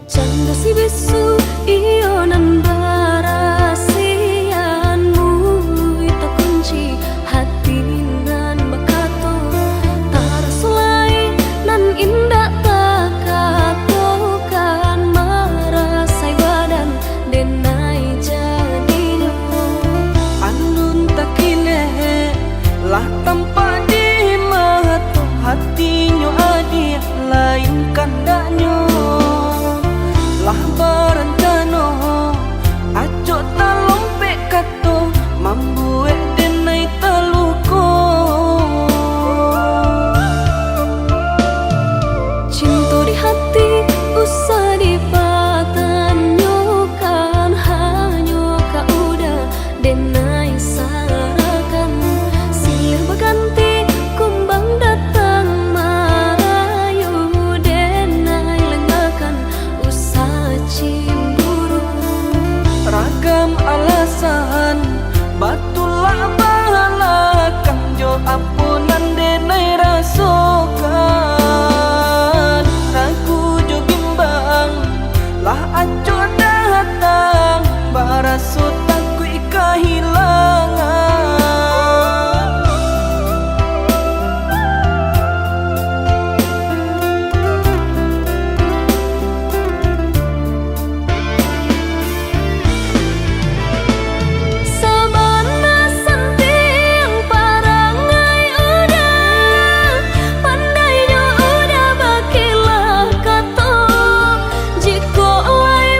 Canda si bisu iyo nan barasianmu ita kunci hati nan bakato tarasulai nan indah takato kan marasai badan denai jadinya andun takine lah tanpa di mata hatinya adi lain kandaknya lah berencana aco talompe kato mambuek denai teluko cinta di hati usah dipatanyokan hanya kau udah denai sarakan silih berganti kumbang datang marayu denai lengakan usah cemburu ragam alasan batulah balakan jo ampunan denai rasokan ragu jo bimbang lah aco datang baraso takui kehilangan sabana santiang parangai udah pandainya udah bakilah kato jiko lai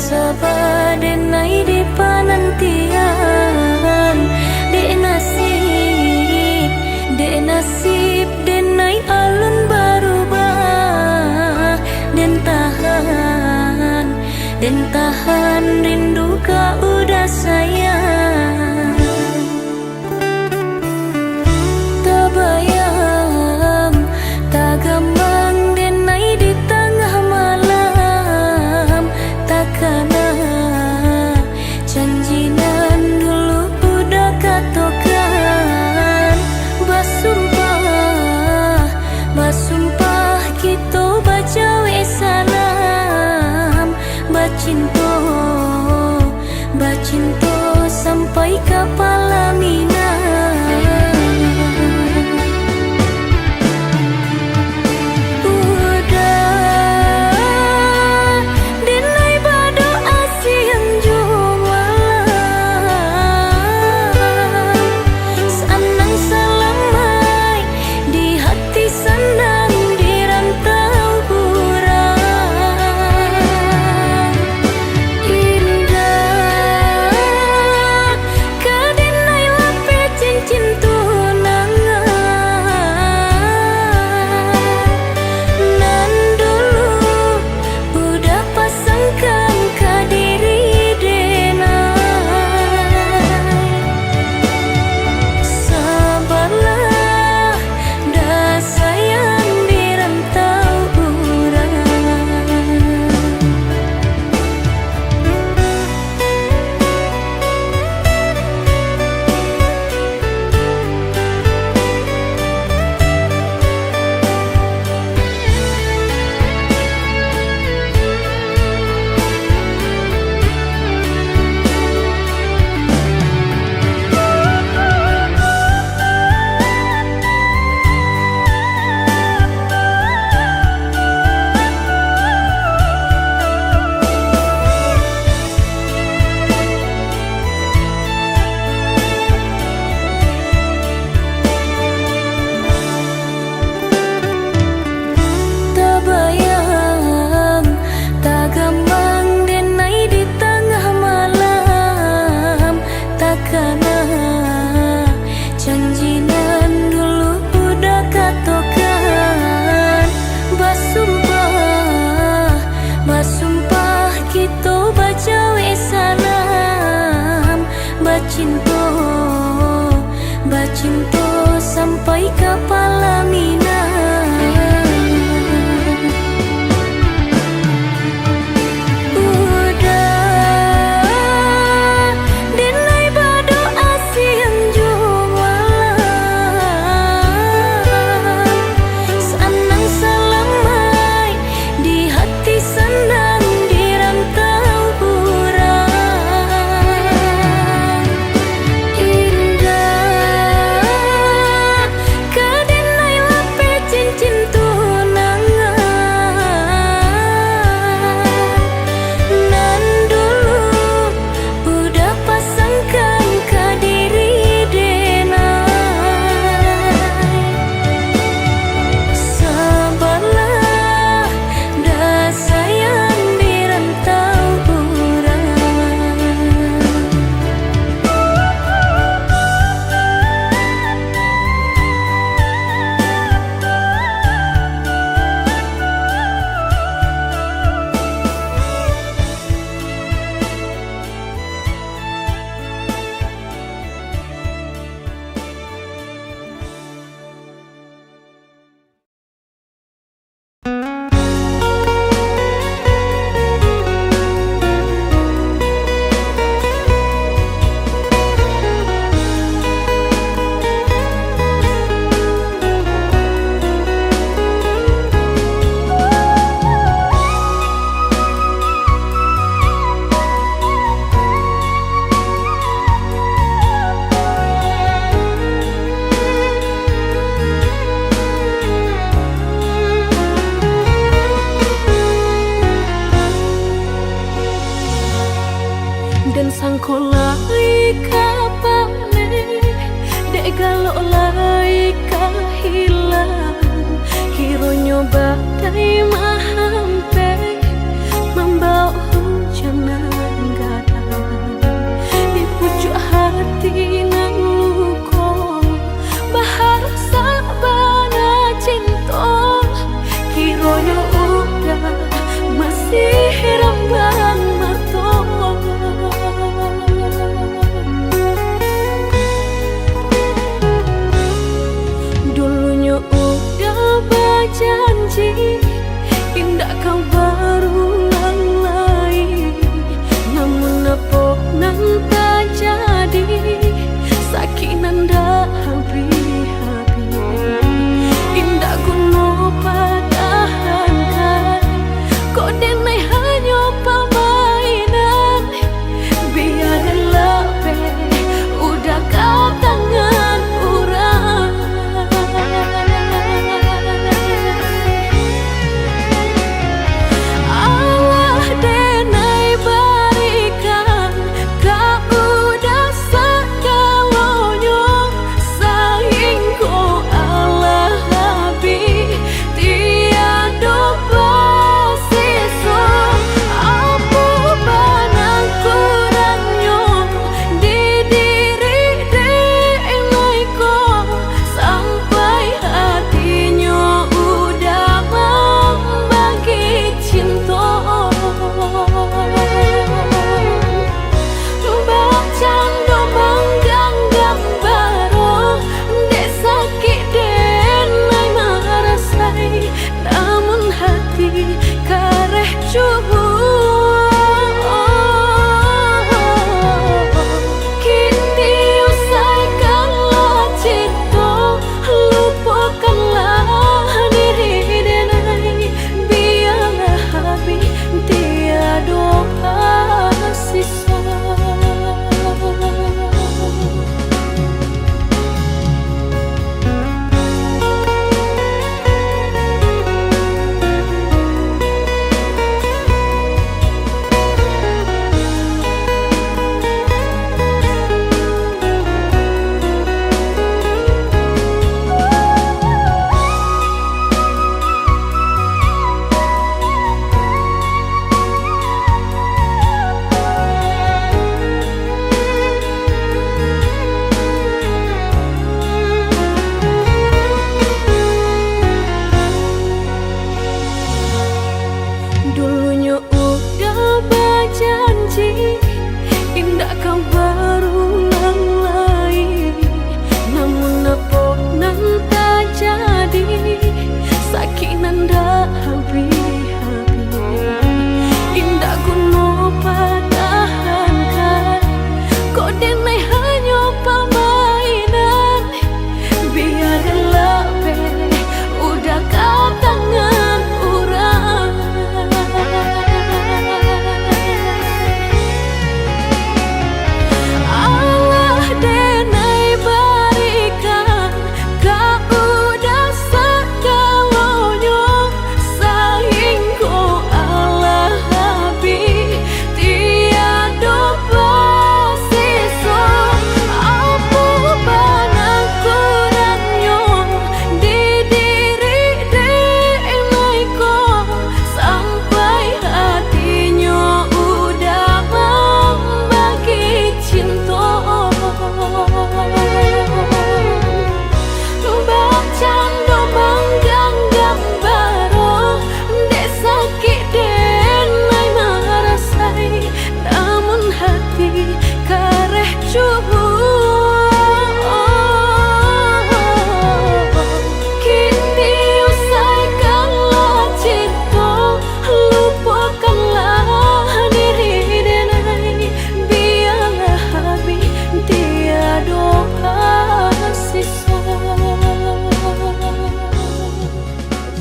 sabar denai di panantian. Dek nasib denai alun berubah. Dan tahan rindu kau udah sayang. Tak bayang, tak gampang denai di tengah malam. Takana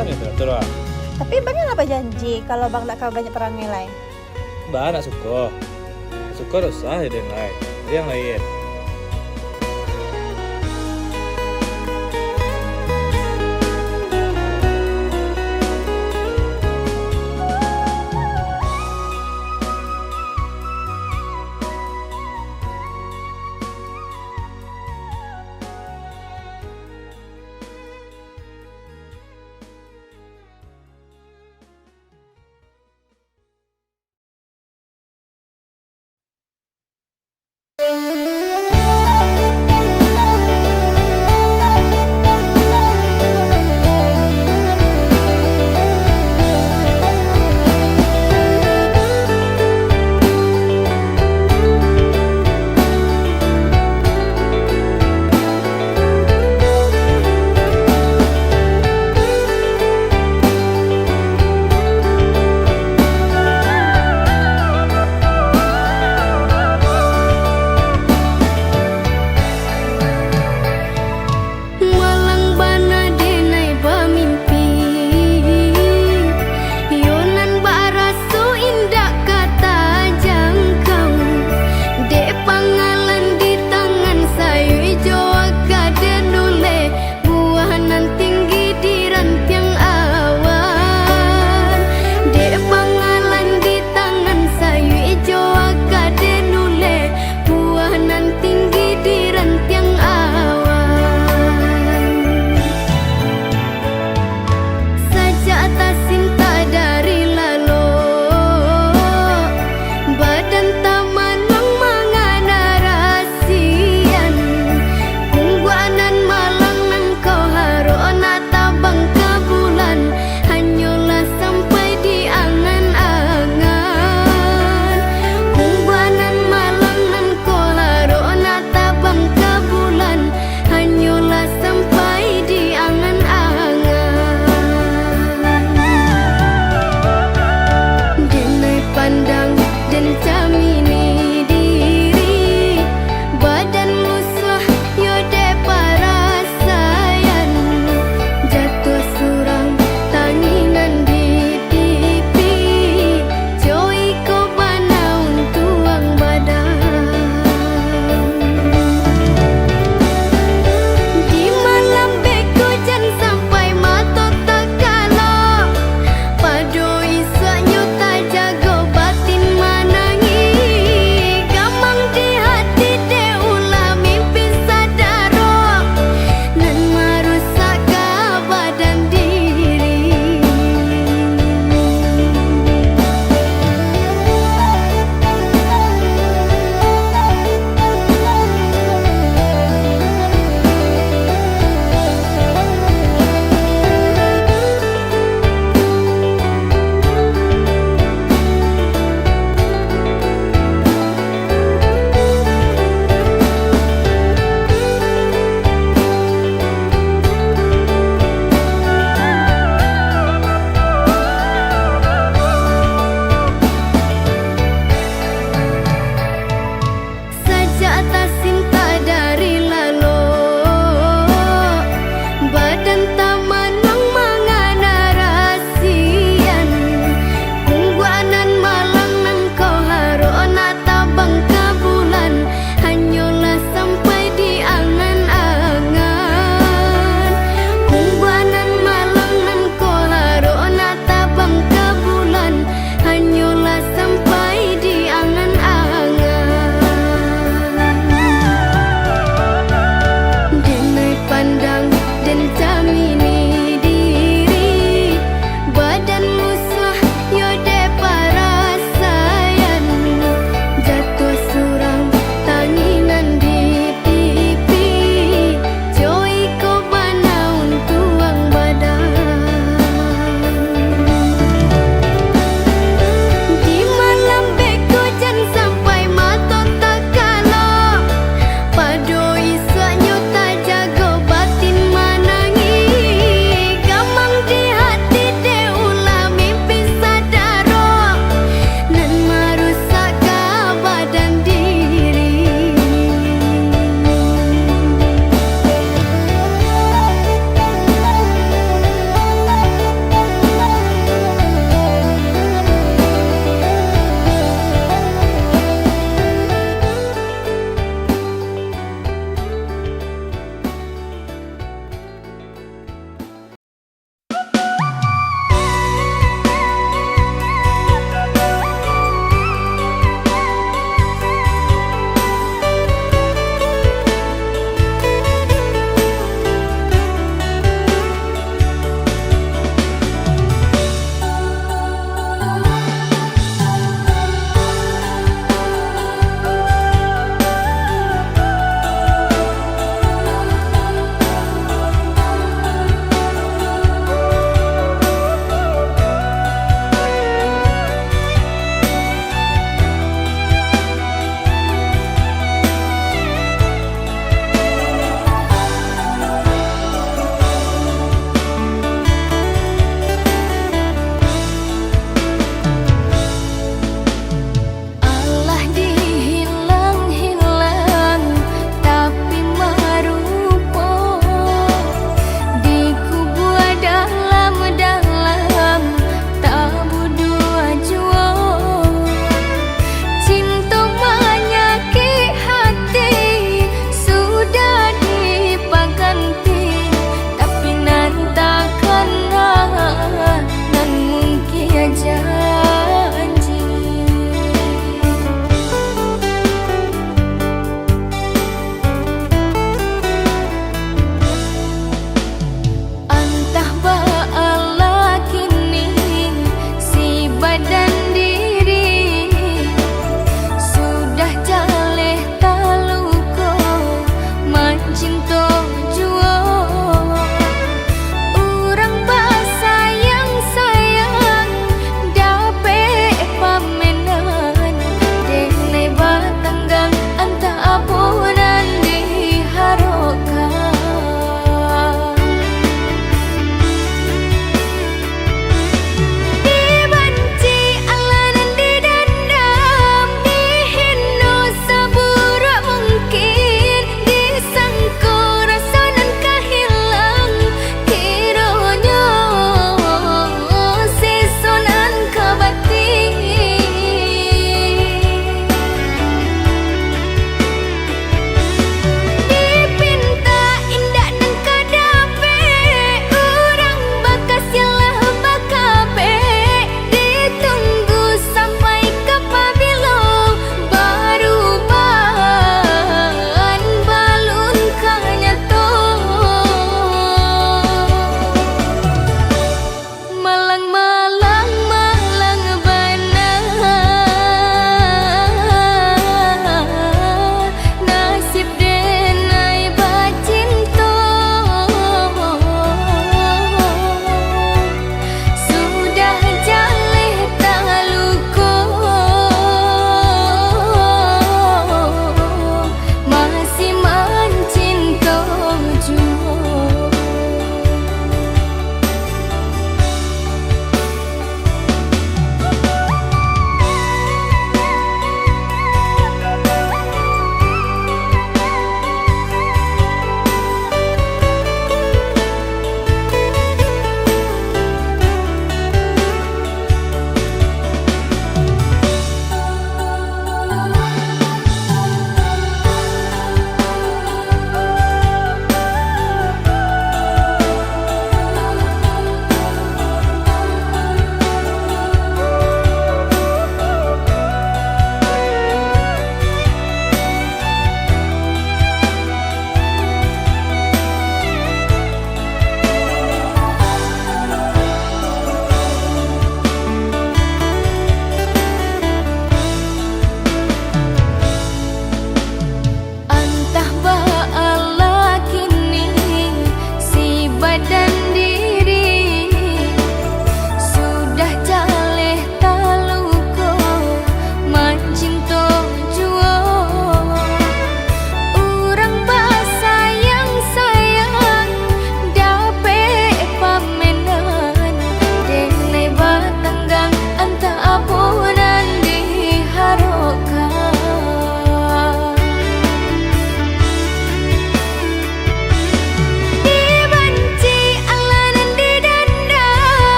susah nih teratur lah. Tapi bang apa janji kalau bang nak kau banyak perangai lain? Bah nak suka usah ada yang lain. Ada yang lain.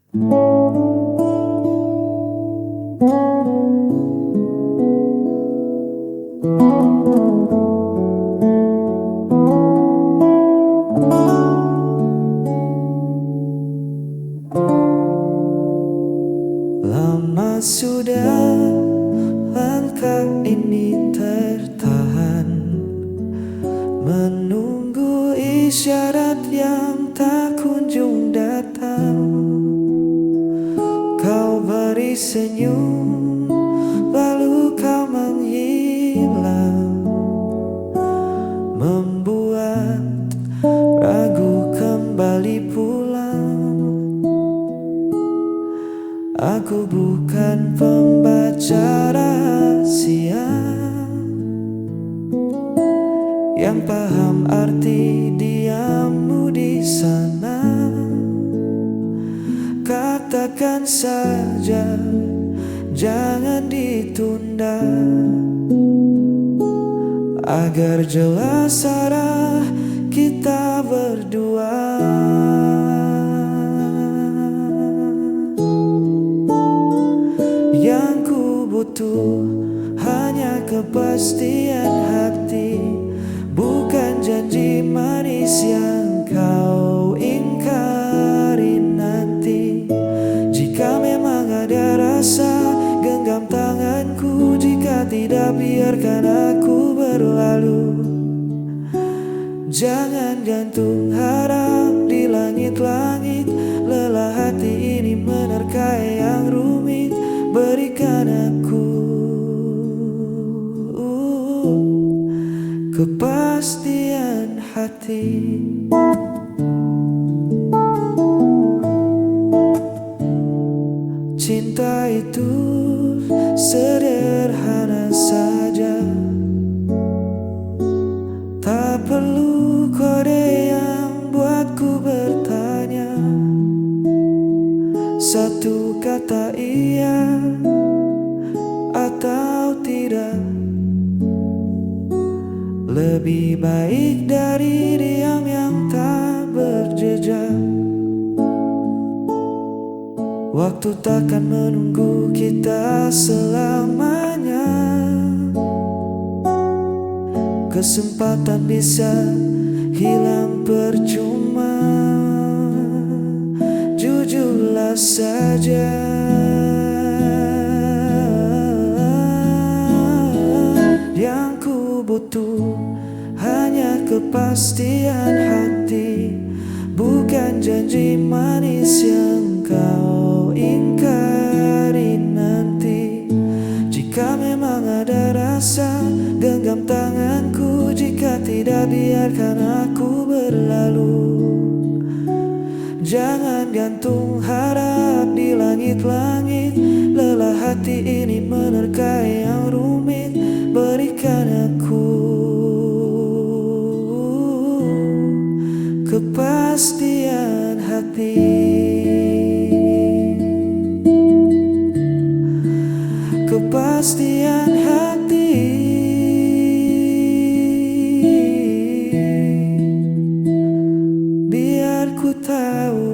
Lama sudah langkah ini tertahan, menunggu isyarat yang tak kunjung datang. Kau beri senyum, lalu kau menghilang, membuat ragu kembali pulang. Aku bukan pembaca rahasia yang paham arti diammu di sana. Katakan saja, jangan ditunda, agar jelas arah kita berdua. Yang ku butuh hanya kepastian hati, bukan janji manis yang kau ingkari nanti. Jika memang ada rasa, genggam tanganku. Jika tidak, biarkan aku berlalu. Jangan gantung harap di langit-langit. Lelah hati ini menerka yang rumit. Berikan aku kepastian hati. Cinta itu sederhana saja, tak perlu kode yang buatku bertanya. Satu kata iya atau tidak, lebih baik dari diam yang tak berjejak. Waktu takkan menunggu kita selamanya. Kesempatan bisa hilang percuma. Jujurlah saja, yang ku butuh hanya kepastian hati, bukan janji manis yang kau ingkari nanti. Jika memang ada rasa, genggam tanganku. Jika tidak, biarkan aku berlalu. Jangan gantung harap di langit-langit. Lelah hati ini menerka yang rumit. Berikan aku kepastian hati. Kepastian hati. Biar ku tahu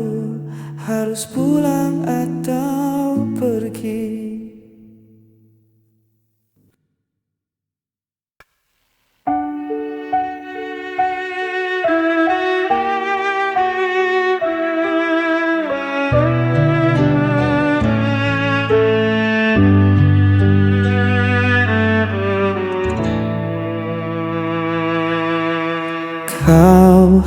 harus pulang atau pergi. Kau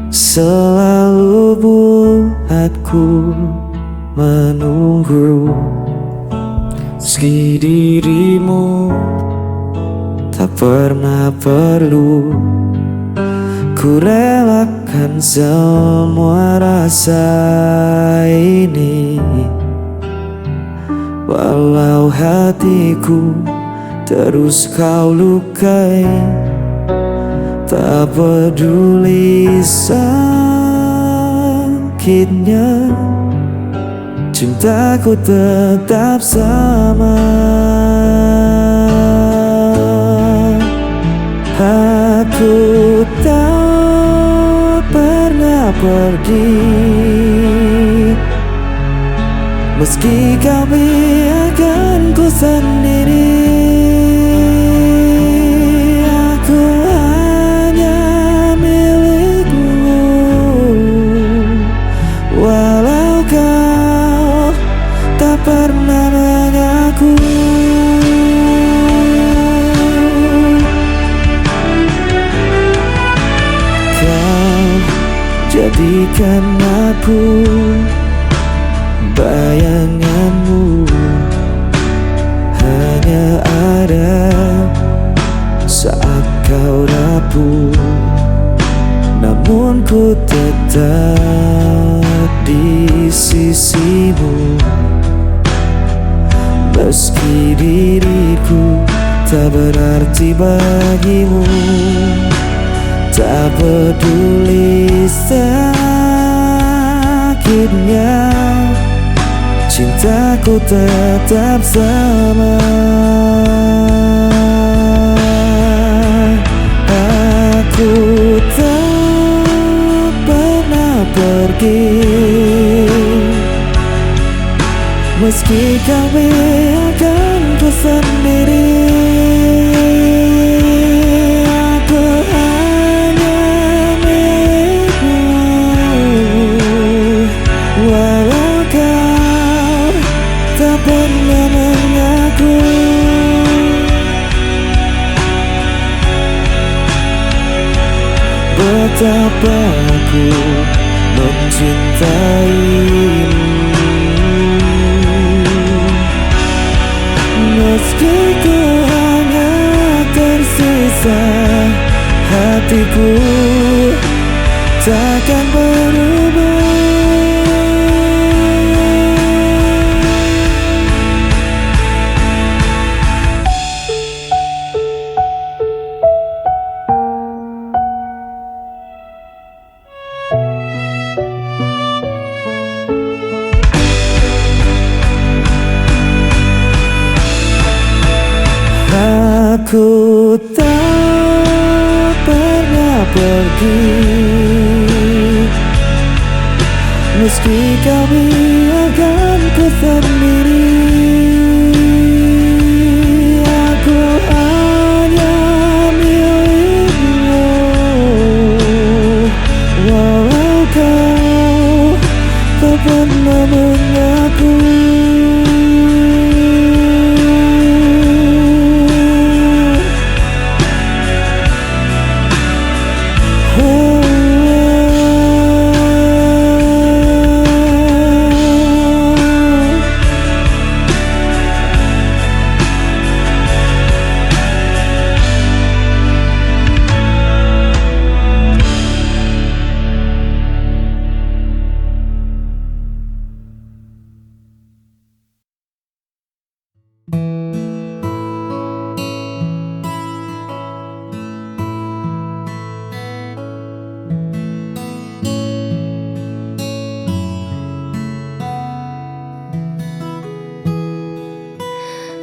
selalu buatku menunggu, meski dirimu tak pernah perlu. Ku relakan semua rasa ini, walau hatiku terus kau lukai. Tak peduli sakitnya, cintaku tetap sama. Aku tak pernah pergi Meski kau biarkan ku sendiri, aku hanya milikmu. Walau kau tak pernah mengaku. Kau jadikan aku bayanganmu, hanya ada saat kau rapuh. Namun ku tetap di sisimu. Meski diriku tak berarti bagimu, tak peduli sakitnya, cintaku tetap sama. Aku tak pernah pergi, meski kau biarkan ku sendiri. Aku hanya milikmu. Walau kau tak pernah mengaku. Betapa aku mencintaimu, meski ku hanya tersisa hatiku, takkan berubah. Aku tak pernah pergi, meski kau biarkan ku sendiri. Aku hanya milikmu. Walau kau tak pernah mengaku.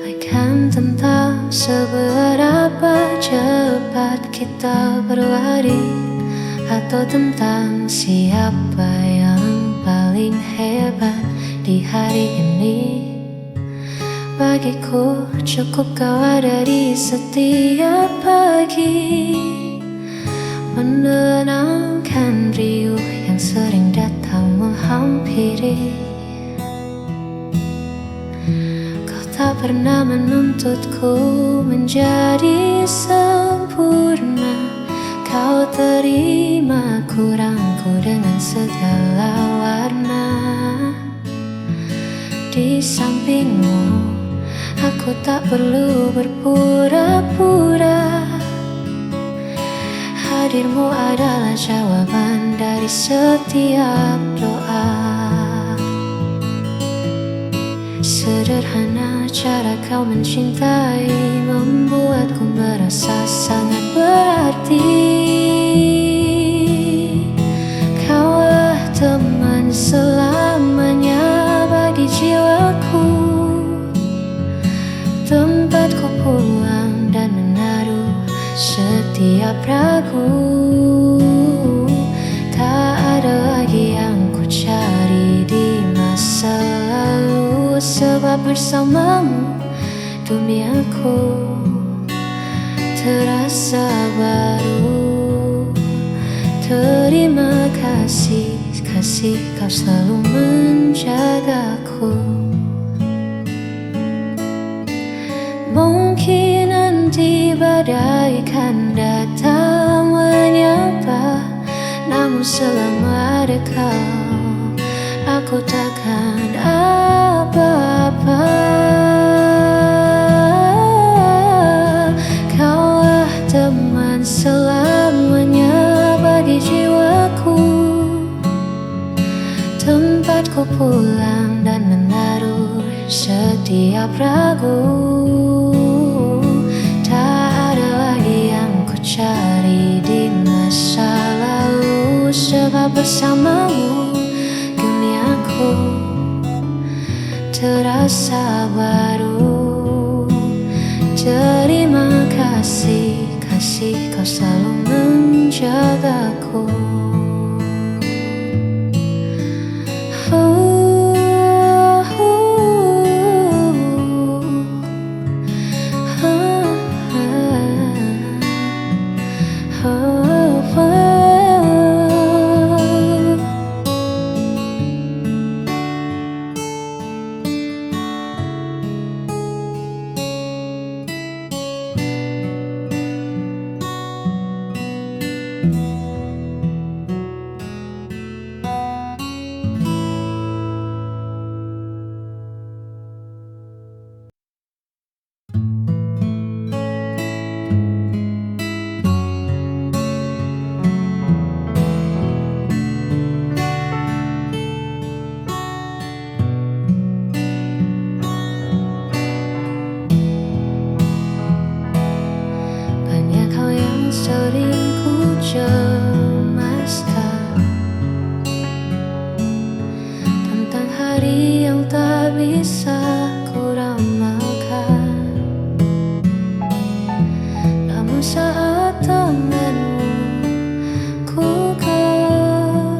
Bukan tentang seberapa cepat kita berlari, atau tentang siapa yang paling hebat di hari ini. Bagiku cukup kau ada di setiap pagi, menenangkan riuh yang sering datang menghampiri. Tak pernah menuntutku menjadi sempurna. Kau terima kurangku dengan segala warna. Di sampingmu aku tak perlu berpura-pura. Hadirmu adalah jawaban dari setiap doa. Sederhana cara kau mencintai, membuatku merasa sangat berarti. Kaulah teman selamanya bagi jiwaku, tempatku pulang dan menaruh setiap ragu. Tak ada lagi yang ku cari di masa lalu. sebab bersamamu duniaku terasa baru. Terima kasih, kasih kau selalu menjagaku. Mungkin nanti badai kan datang menyapa, namun selama ada kau, aku takkan apa-apa. Kaulah teman selamanya bagi jiwaku, tempatku pulang dan menaruh setiap ragu. Tak ada lagi yang ku cari di masa lalu, sebab bersamamu duniaku terasa baru. Terima kasih, kasih kau selalu menjagaku. Sering ku cemaskan tentang hari yang tak bisa ku ramalkan, namun saat tanganmu ku genggam,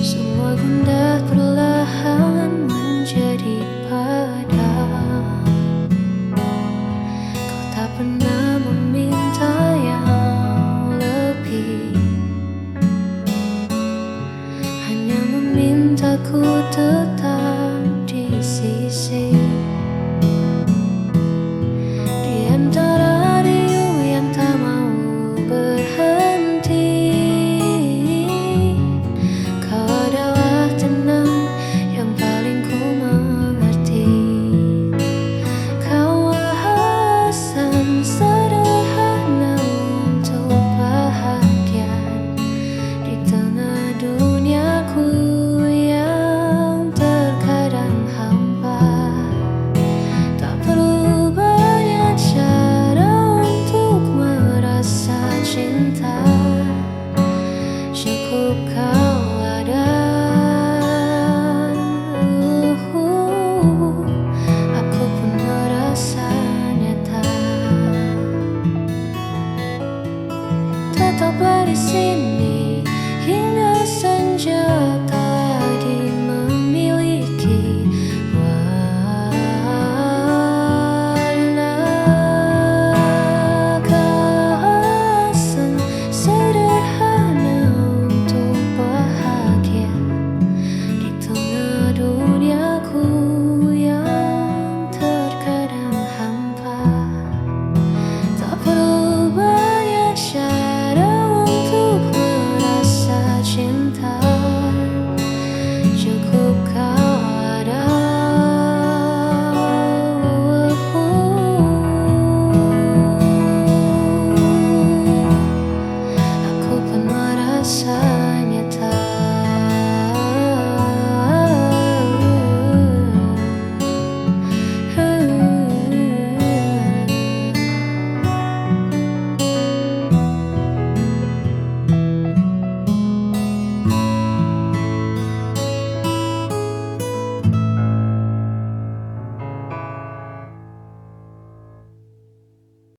semua gundah perlahan menjadi padam. Kau tak pernah meminta yang lebih, hanya memintaku tetap